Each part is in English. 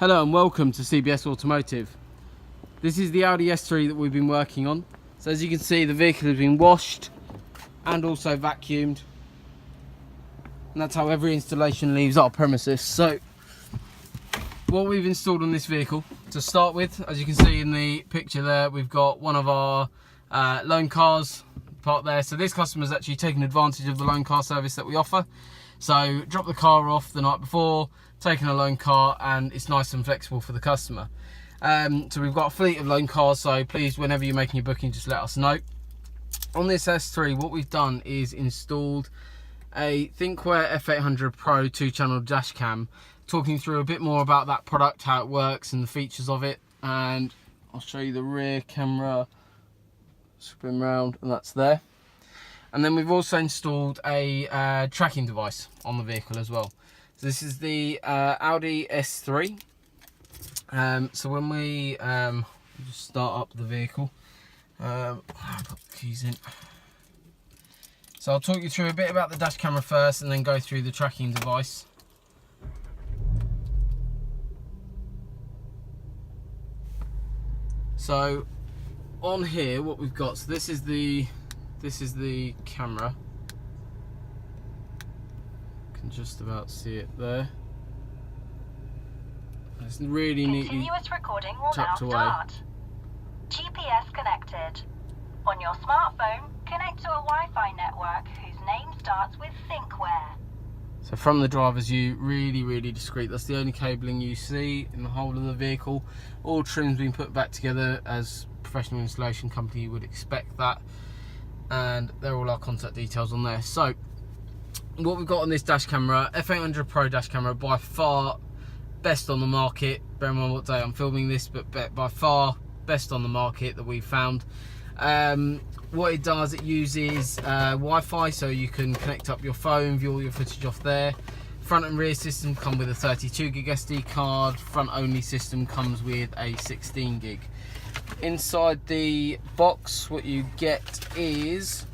Hello and welcome to CBS Automotive. This is the Audi S3 that we've been working on. So as you can see, the vehicle has been washed and also vacuumed. And that's how every installation leaves our premises. So what we've installed on this vehicle, to start with, as you can see in the picture there, we've got one of our loan cars parked there. So this customer's actually taken advantage of the loan car service that we offer. So drop the car off the night before, taking a loan car, and it's nice and flexible for the customer. So we've got a fleet of loan cars, so please, whenever you're making your booking, just let us know. On this S3, what we've done is installed a Thinkware F800 Pro 2-channel dash cam, talking through a bit more about that product, how it works and the features of it. And I'll show you the rear camera, spin round, and that's there. And then we've also installed a tracking device on the vehicle as well. So this is the Audi S3. So when we just start up the vehicle, I'll put the keys in. So I'll talk you through a bit about the dash camera first and then go through the tracking device. So on here, what we've got, so this is the camera. You can just about see it there. It's really neatly Continuous recording will now tucked away. start. GPS connected. On your smartphone, connect to a Wi-Fi network whose name starts with Thinkware. So from the driver's view, really discreet. That's the only cabling you see in the whole of the vehicle. All trim's been put back together as a professional installation company would expect that. And there are all our contact details on there. So what we've got on this dash camera, F800 Pro dash camera, by far best on the market. Bear in mind what day I'm filming this, but by far best on the market that we've found. What it does, it uses Wi-Fi, so you can connect up your phone, view all your footage off there. Front and rear system come with a 32 gig SD card. Front only system comes with a 16 gig. Inside the box, what you get is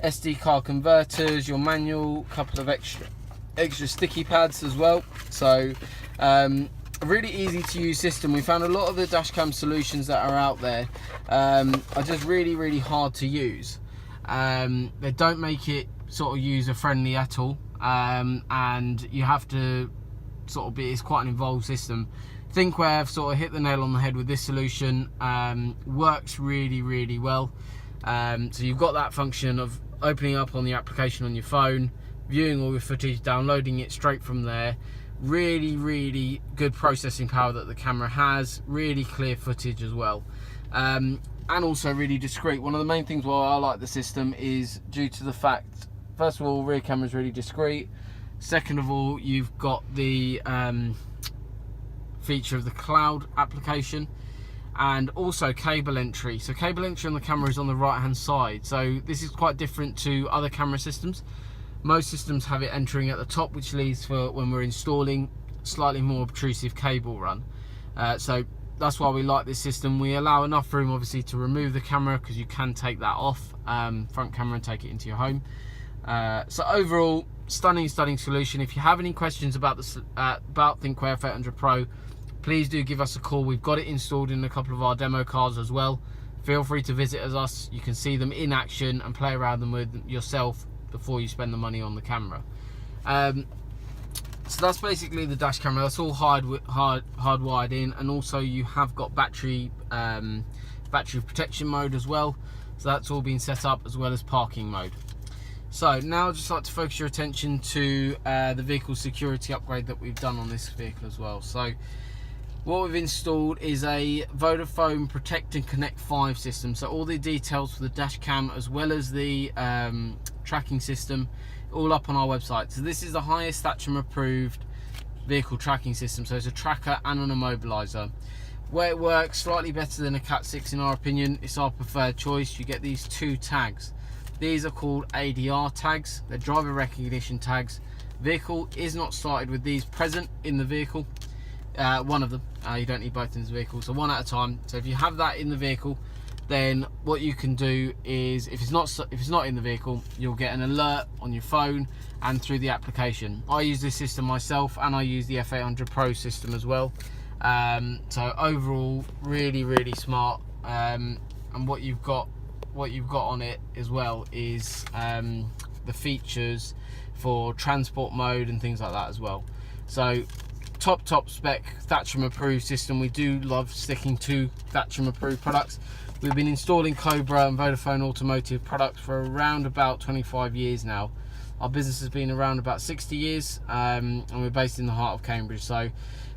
SD card converters, your manual, a couple of extra sticky pads as well. So a really easy to use system. We found a lot of the dashcam solutions that are out there are just really hard to use. They don't make it sort of user friendly at all, and you have to sort of be, it's quite an involved system. Thinkware have sort of hit the nail on the head with this solution. Works really well. So you've got that function of opening up on the application on your phone, viewing all your footage, downloading it straight from there. Really good processing power that the camera has, really clear footage as well, and also really discreet. One of the main things why I like the system is due to the fact, first of all, rear camera is really discreet. Second of all, you've got the feature of the cloud application, and also cable entry. So cable entry on the camera is on the right hand side, so this is quite different to other camera systems. Most systems have it entering at the top, which leaves for when we're installing slightly more obtrusive cable run. So that's why we like this system. We allow enough room obviously to remove the camera, because you can take that off, front camera, and take it into your home. So overall, stunning solution. If you have any questions about Thinkware F800 Pro, please do give us a call. We've got it installed in a couple of our demo cars as well. Feel free to visit us. You can see them in action and play around them with yourself before you spend the money on the camera. So that's basically the dash camera. That's all hardwired in, and also you have got battery protection mode as well. So that's all been set up, as well as parking mode. So now I'd just like to focus your attention to the vehicle security upgrade that we've done on this vehicle as well. So what we've installed is a Vodafone Protect and Connect 5 system. So all the details for the dash cam as well as the tracking system, all up on our website. So this is the highest Thatcham approved vehicle tracking system. So it's a tracker and an immobilizer. Where it works slightly better than a Cat 6 in our opinion, it's our preferred choice. You get these two tags. These are called ADR tags. They're driver recognition tags. Vehicle is not started with these present in the vehicle. One of them. You don't need both in this vehicle, so one at a time. So if you have that in the vehicle, then what you can do is, if it's not in the vehicle, you'll get an alert on your phone and through the application. I use this system myself, and I use the F800 Pro system as well. So overall, really smart. And what you've got on it as well is the features for transport mode and things like that as well. So top spec Thatcham approved system. We do love sticking to Thatcham approved products. We've been installing Cobra and Vodafone Automotive products for around about 25 years now. Our business has been around about 60 years, and we're based in the heart of Cambridge, so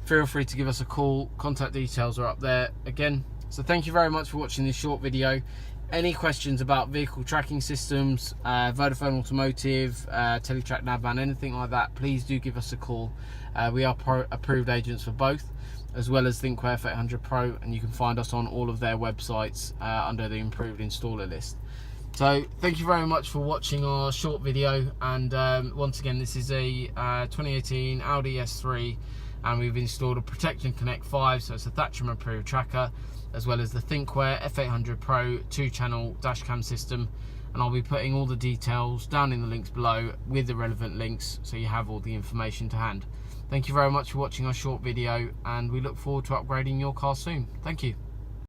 feel free to give us a call. Contact details are up there again. So thank you very much for watching this short video. Any questions about vehicle tracking systems, Vodafone Automotive, Teletrack Navman, anything like that, please do give us a call. We are approved agents for both, as well as Thinkware F800 Pro, and you can find us on all of their websites under the improved installer list. So thank you very much for watching our short video, and once again, this is a 2018 Audi S3, and we've installed a Protect and Connect 5, so it's a Thatcham approved tracker, as well as the Thinkware F800 Pro 2-channel dashcam system, and I'll be putting all the details down in the links below with the relevant links, so you have all the information to hand. Thank you very much for watching our short video, and we look forward to upgrading your car soon. Thank you.